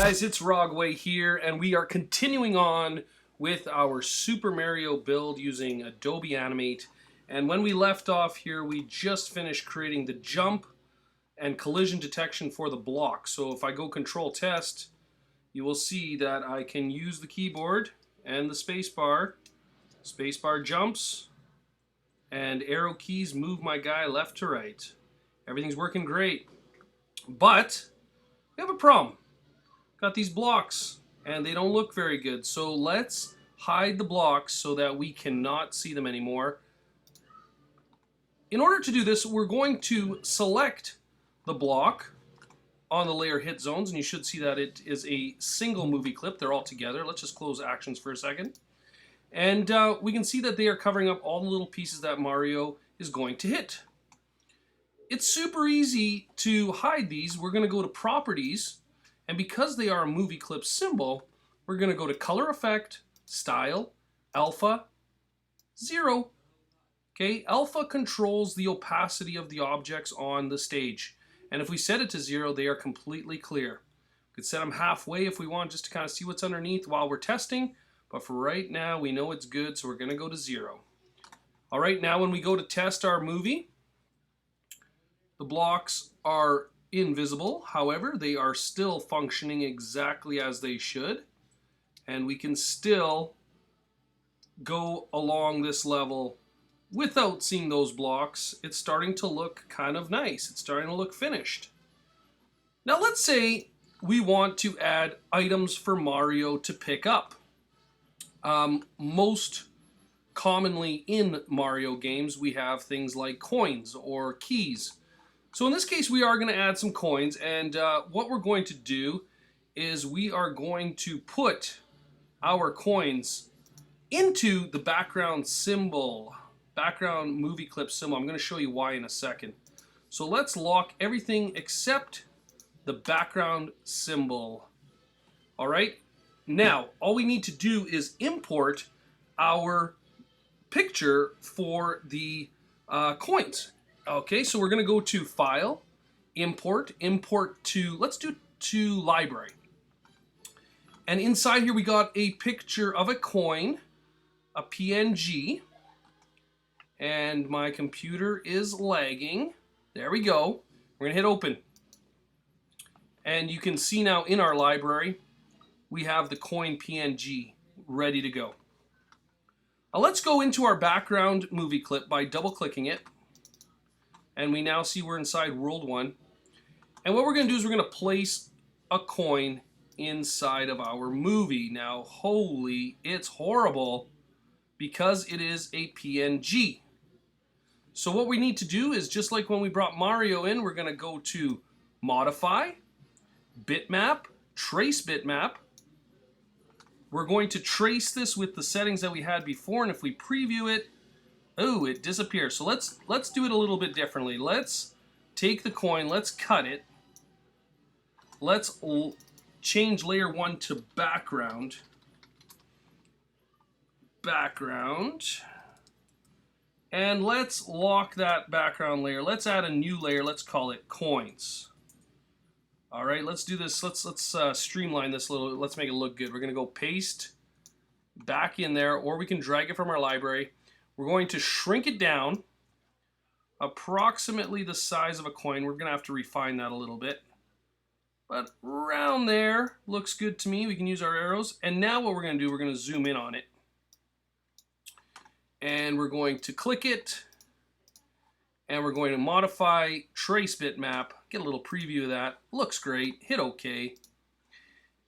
guys, it's Rogway here, and we are continuing on with our Super Mario build using Adobe Animate. And when we left off here, we just finished creating the jump and collision detection for the block. So if I go Control Test, you will see that I can use the keyboard and the spacebar. Spacebar jumps, and arrow keys move my guy left to right. Everything's working great. But we have a problem. Got these blocks and they don't look very good. So let's hide the blocks so that we cannot see them anymore. In order to do this, we're going to select the block on the layer hit zones, and you should see that it is a single movie clip. They're all together. Let's just close actions for a second. And we can see that they are covering up all the little pieces that Mario is going to hit. It's super easy to hide these. We're going to go to Properties, and because they are a movie clip symbol, we're going to go to Color Effect, Style, Alpha, 0. Okay, Alpha controls the opacity of the objects on the stage. And if we set it to 0, they are completely clear. We could set them halfway if we want, just to kind of see what's underneath while we're testing. But for right now, we know it's good, so we're going to go to 0. All right, now when we go to test our movie, the blocks are invisible. However, they are still functioning exactly as they should. And we can still go along this level without seeing those blocks. It's starting to look kind of nice. It's starting to look finished. Now let's say we want to add items for Mario to pick up. Most commonly in Mario games, we have things like coins or keys. So in this case, we are going to add some coins, and what we're going to do is we are going to put our coins into the background symbol, background movie clip symbol. I'm going to show you why in a second. So let's lock everything except the background symbol. All right. Now, all we need to do is import our picture for the coins. Okay, so we're going to go to File, Import to, let's do to Library. And inside here we got a picture of a coin, a PNG. And my computer is lagging. There we go. We're going to hit Open. And you can see now in our library, we have the coin PNG ready to go. Now let's go into our background movie clip by double-clicking it. And we now see we're inside World 1. And what we're going to do is we're going to place a coin inside of our movie. Now, holy, it's horrible because it is a PNG. So what we need to do is, just like when we brought Mario in, we're going to go to Modify, Bitmap, Trace Bitmap. We're going to trace this with the settings that we had before, and if we preview it, oh, it disappears. So let's do it a little bit differently. Let's take the coin, let's cut it. Let's change layer 1 to background. Background. And let's lock that background layer. Let's add a new layer. Let's call it coins. All right, let's do this. Let's streamline this a little. Let's make it look good. We're going to go paste back in there, or we can drag it from our library. We're going to shrink it down approximately the size of a coin. We're going to have to refine that a little bit. But around there looks good to me. We can use our arrows. And now what we're going to do, we're going to zoom in on it. And we're going to click it. And we're going to modify Trace Bitmap. Get a little preview of that. Looks great. Hit OK.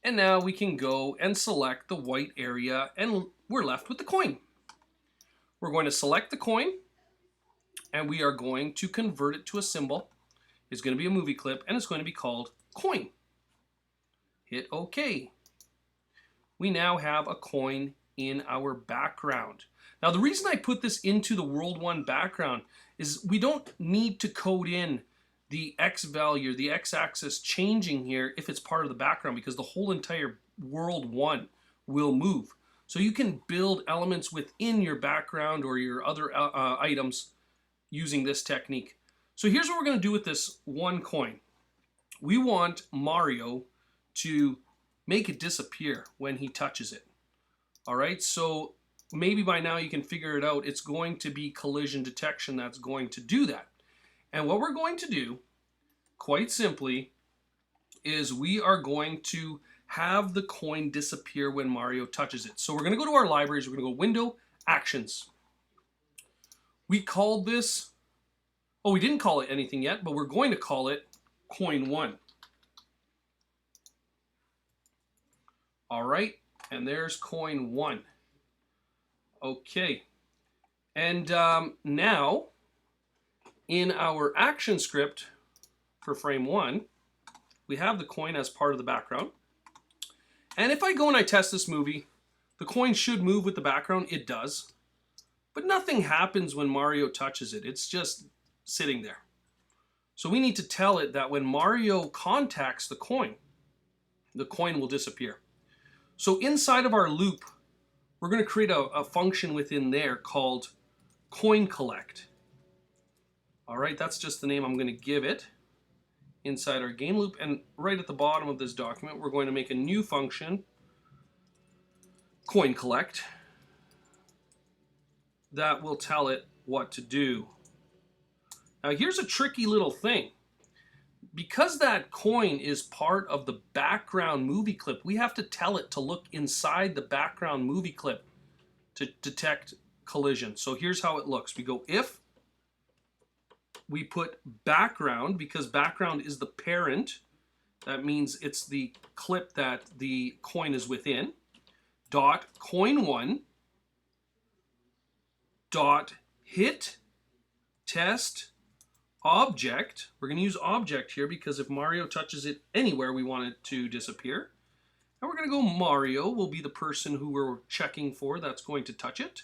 And now we can go and select the white area, and we're left with the coin. We're going to select the coin, and we are going to convert it to a symbol. It's going to be a movie clip, and it's going to be called coin. Hit OK. We now have a coin in our background. Now, the reason I put this into the World 1 background is we don't need to code in the X value, the X axis changing here if it's part of the background, because the whole entire World 1 will move. So you can build elements within your background or your other items using this technique. So here's what we're going to do with this one coin. We want Mario to make it disappear when he touches it. All right, so maybe by now you can figure it out. It's going to be collision detection that's going to do that. And what we're going to do, quite simply, is we are going to have the coin disappear when Mario touches it. So we're going to go to our libraries. We're going to go Window, Actions. We called this, oh, we didn't call it anything yet, but we're going to call it Coin 1. All right, and there's Coin 1. Okay, and now in our action script for frame 1, we have the coin as part of the background. And if I go and I test this movie, the coin should move with the background. It does. But nothing happens when Mario touches it. It's just sitting there. So we need to tell it that when Mario contacts the coin will disappear. So inside of our loop, we're going to create a function within there called coin collect. All right, that's just the name I'm going to give it inside our game loop. And right at the bottom of this document, we're going to make a new function, coin collect, that will tell it what to do. Now here's a tricky little thing. Because that coin is part of the background movie clip, we have to tell it to look inside the background movie clip to detect collision. So here's how it looks. We go if, we put background, because background is the parent. That means it's the clip that the coin is within. Dot coin1 dot hit test object. We're going to use object here because if Mario touches it anywhere, we want it to disappear. And we're going to go Mario will be the person who we're checking for that's going to touch it.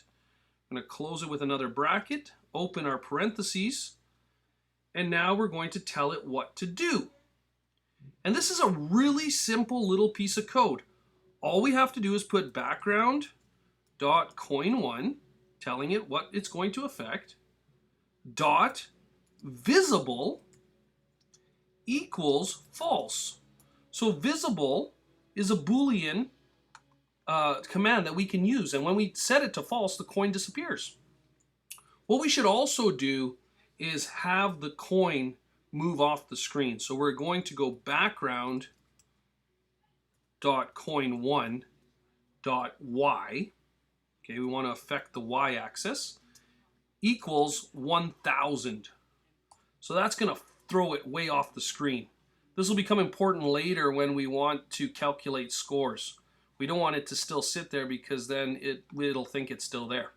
I'm going to close it with another bracket, open our parentheses, and now we're going to tell it what to do. And this is a really simple little piece of code. All we have to do is put background dot coin1, telling it what it's going to affect, dot visible equals false. So visible is a Boolean command that we can use, and when we set it to false, the coin disappears. What we should also do is have the coin move off the screen. So we're going to go background dot coin1 dot y. Okay, we want to affect the y-axis equals 1000. So that's going to throw it way off the screen. This will become important later when we want to calculate scores. We don't want it to still sit there because then it'll think it's still there.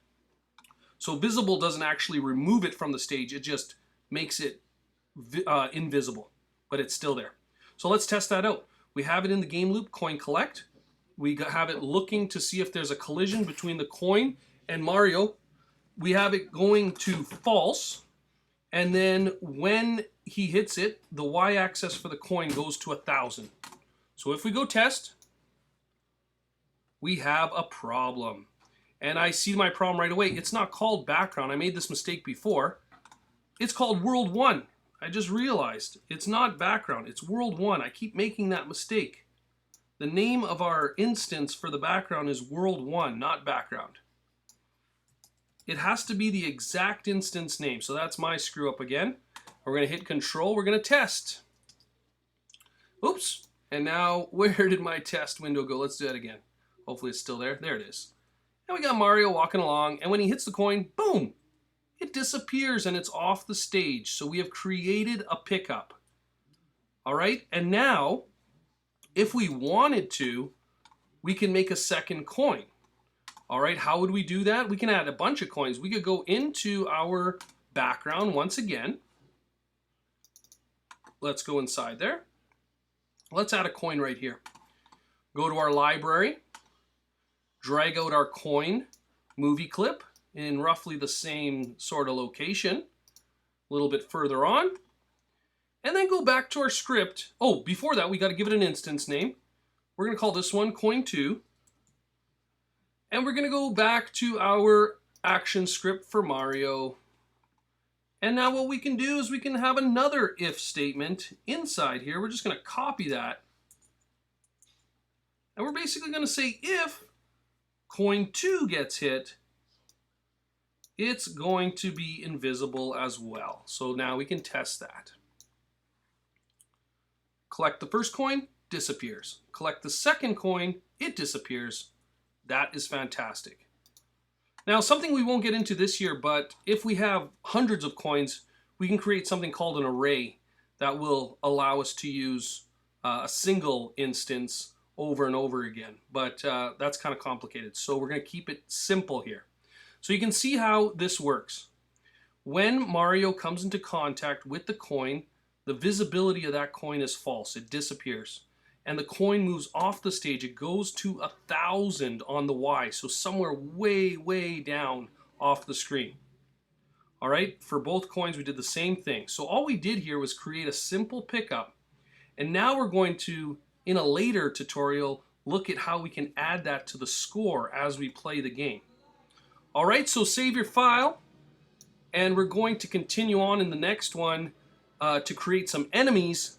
So visible doesn't actually remove it from the stage, it just makes it invisible, but it's still there. So let's test that out. We have it in the game loop, coin collect. We have it looking to see if there's a collision between the coin and Mario. We have it going to false, and then when he hits it, the y-axis for the coin goes to 1000. So if we go test, we have a problem. And I see my problem right away. It's not called background. I made this mistake before. It's called World 1. I just realized it's not background, it's World 1. I keep making that mistake. The name of our instance for the background is World 1, not background. It has to be the exact instance name. So that's my screw up again. We're going to hit Control. We're going to test. Oops. And now, where did my test window go? Let's do that again. Hopefully it's still there. There it is. And we got Mario walking along. And when he hits the coin, boom, it disappears and it's off the stage. So we have created a pickup. All right. And now, if we wanted to, we can make a second coin. All right, how would we do that? We can add a bunch of coins. We could go into our background once again. Let's go inside there. Let's add a coin right here. Go to our library, drag out our coin movie clip in roughly the same sort of location, a little bit further on, and then go back to our script. Oh, before that, we got to give it an instance name. We're going to call this one coin2. And we're going to go back to our action script for Mario. And now what we can do is we can have another if statement inside here. We're just going to copy that. And we're basically going to say if coin 2 gets hit, it's going to be invisible as well. So now we can test that. Collect the first coin, disappears. Collect the second coin, it disappears. That is fantastic. Now, something we won't get into this year, but if we have hundreds of coins, we can create something called an array that will allow us to use a single instance over and over again. But that's kind of complicated, so we're going to keep it simple here. So you can see how this works. When Mario comes into contact with the coin, the visibility of that coin is false. It disappears. And the coin moves off the stage. It goes to 1,000 on the Y, so somewhere way, way down off the screen. All right, for both coins, we did the same thing. So all we did here was create a simple pickup. And now we're going to, in a later tutorial, look at how we can add that to the score as we play the game. All right, so save your file. And we're going to continue on in the next one to create some enemies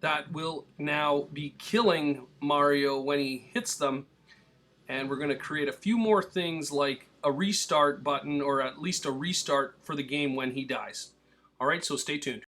that will now be killing Mario when he hits them. And we're going to create a few more things like a restart button, or at least a restart for the game when he dies. All right, so stay tuned.